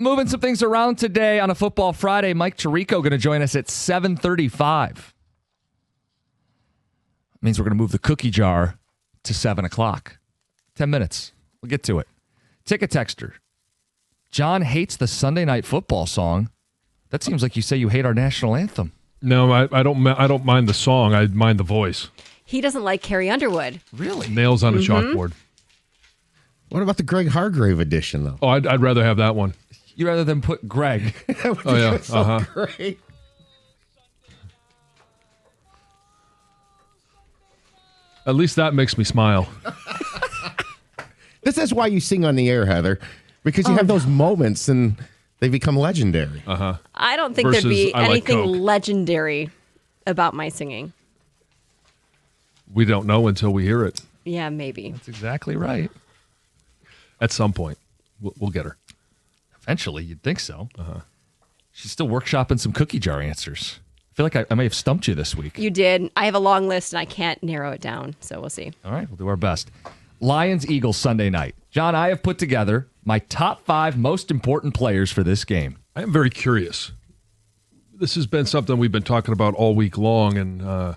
Moving some things around today on a Football Friday. Mike Tirico going to join us at 7:35. Means we're going to move the cookie jar to 7 o'clock. 10 minutes. We'll get to it. Ticket texter. John hates the Sunday Night Football song. That seems like you say you hate our national anthem. No, I don't mind the song. I mind the voice. He doesn't like Carrie Underwood. Really? Nails on a chalkboard. What about the Greg Hargrave edition, though? Oh, I'd rather have that one. You rather than put Greg. Oh, yeah. So great. At least that makes me smile. This is why you sing on the air, Heather, because you have those moments and they become legendary. I don't think Versus there'd be I like anything Coke. legendary about my singing. We don't know until we hear it. Yeah, maybe. That's exactly right. At some point, we'll get her. Eventually, you'd think so. She's still workshopping some cookie jar answers. I feel like I may have stumped you this week. You did. I have a long list, and I can't narrow it down, so we'll see. All right, we'll do our best. Lions-Eagles Sunday night. John, I have put together my top 5 most important players for this game. I am very curious. This has been something we've been talking about all week long, and I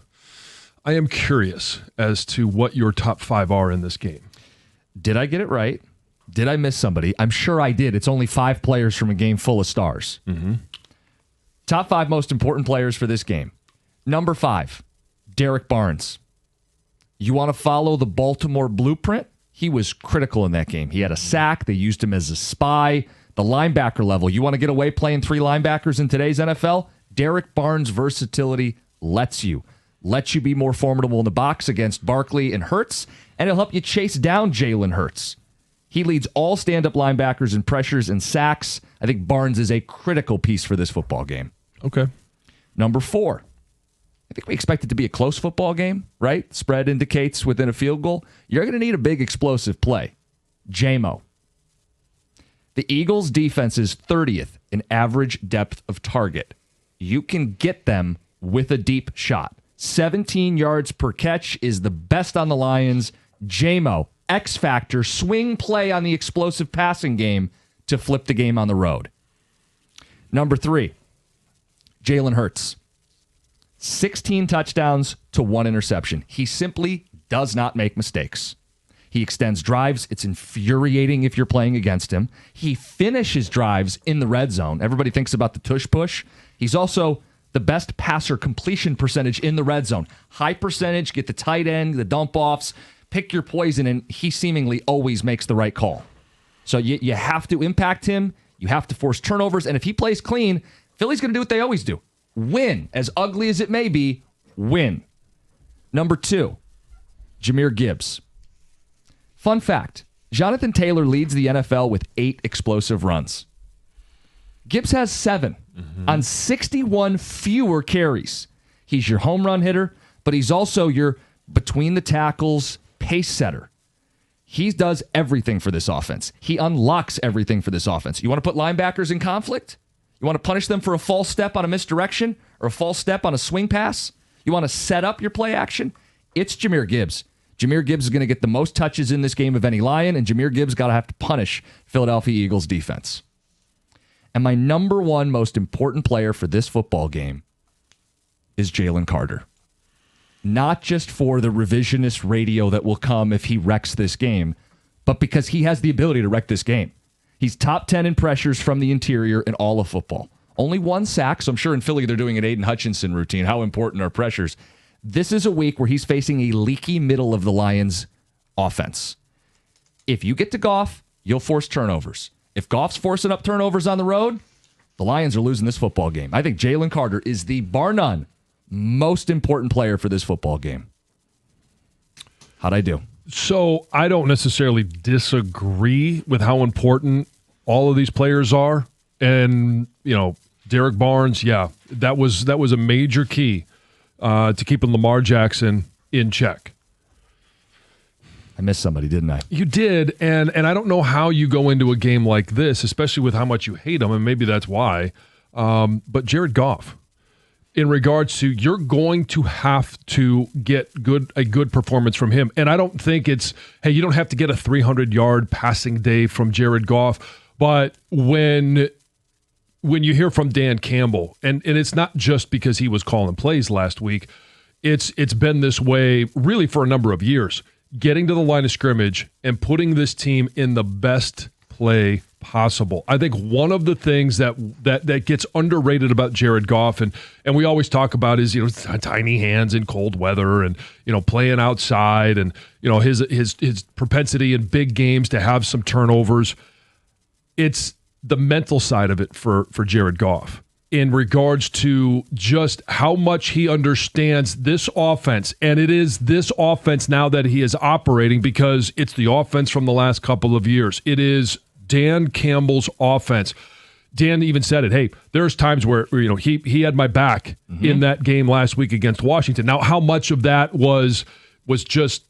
am curious as to what your top 5 are in this game. Did I get it right? Did I miss somebody? I'm sure I did. It's only 5 players from a game full of stars. Top 5 most important players for this game. Number 5, Derek Barnes. You want to follow the Baltimore blueprint? He was critical in that game. He had a sack. They used him as a spy. The linebacker level. You want to get away playing 3 linebackers in today's NFL? Derek Barnes' versatility lets you be more formidable in the box against Barkley and Hurts, and it'll help you chase down Jalen Hurts. He leads all stand-up linebackers in pressures and sacks. I think Barnes is a critical piece for this football game. Okay. Number 4, I think we expect it to be a close football game, right? Spread indicates within a field goal. You're going to need a big explosive play. J-Mo. The Eagles' defense is 30th in average depth of target. You can get them with a deep shot. 17 yards per catch is the best on the Lions. J-Mo, X factor, swing play on the explosive passing game to flip the game on the road. Number 3, Jalen Hurts. 16 touchdowns to 1 interception. He simply does not make mistakes. He extends drives. It's infuriating if you're playing against him. He finishes drives in the red zone. Everybody thinks about the tush push. He's also the best passer completion percentage in the red zone. High percentage, get the tight end, the dump offs, pick your poison, and he seemingly always makes the right call. So you have to impact him. You have to force turnovers. And if he plays clean, Philly's going to do what they always do. Win. As ugly as it may be, win. Number 2, Jahmyr Gibbs. Fun fact, Jonathan Taylor leads the NFL with 8 explosive runs. Gibbs has 7 on 61 fewer carries. He's your home run hitter, but he's also your between the tackles pace setter. He does everything for this offense. He unlocks everything for this offense. You want to put linebackers in conflict? You want to punish them for a false step on a misdirection or a false step on a swing pass? You want to set up your play action? It's Jahmyr Gibbs. Jahmyr Gibbs is going to get the most touches in this game of any Lion, and Jahmyr Gibbs got to have to punish Philadelphia Eagles defense. And my number 1 most important player for this football game is Jalen Carter. Not just for the revisionist radio that will come if he wrecks this game, but because he has the ability to wreck this game. He's top 10 in pressures from the interior in all of football. Only 1 sack, so I'm sure in Philly they're doing an Aiden Hutchinson routine. How important are pressures? This is a week where he's facing a leaky middle of the Lions offense. If you get to Goff, you'll force turnovers. If Goff's forcing up turnovers on the road, the Lions are losing this football game. I think Jalen Carter is the, bar none, most important player for this football game. How'd I do? So I don't necessarily disagree with how important all of these players are. And, you know, Derek Barnes, yeah, that was a major key to keeping Lamar Jackson in check. I missed somebody, didn't I? You did, and I don't know how you go into a game like this, especially with how much you hate him, and maybe that's why. But Jared Goff, in regards to you're going to have to get a good performance from him. And I don't think it's, hey, you don't have to get a 300-yard passing day from Jared Goff, But when you hear from Dan Campbell, and it's not just because he was calling plays last week, it's been this way really for a number of years. Getting to the line of scrimmage and putting this team in the best play possible. I think one of the things that gets underrated about Jared Goff, and we always talk about is, tiny hands in cold weather and, playing outside and, his propensity in big games to have some turnovers. It's the mental side of it for Jared Goff in regards to just how much he understands this offense. And it is this offense now that he is operating because it's the offense from the last couple of years. It is Dan Campbell's offense. Dan even said it. Hey, there's times where he had my back in that game last week against Washington. Now, how much of that was just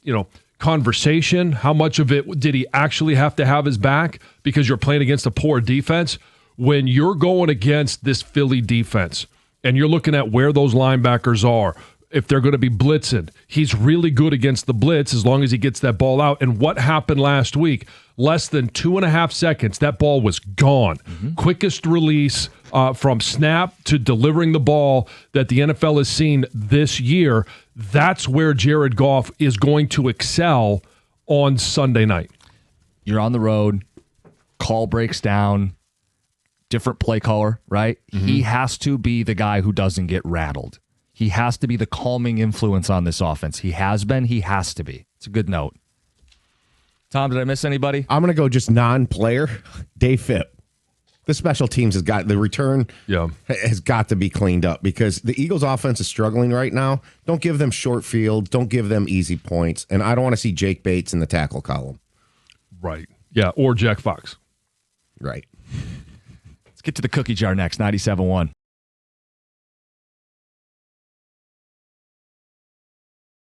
conversation? How much of it did he actually have to have his back because you're playing against a poor defense? When you're going against this Philly defense and you're looking at where those linebackers are, if they're going to be blitzing, he's really good against the blitz as long as he gets that ball out. And what happened last week? Less than 2.5 seconds, that ball was gone. Quickest release from snap to delivering the ball that the NFL has seen this year. That's where Jared Goff is going to excel on Sunday night. You're on the road, call breaks down, different play caller, right? He has to be the guy who doesn't get rattled. He has to be the calming influence on this offense. He has been. He has to be. It's a good note. Tom, did I miss anybody? I'm going to go just non-player. Dave Phipp. The special teams has got the return has got to be cleaned up because the Eagles offense is struggling right now. Don't give them short field. Don't give them easy points. And I don't want to see Jake Bates in the tackle column. Right. Yeah. Or Jack Fox. Right. Let's get to the cookie jar next. 97.1.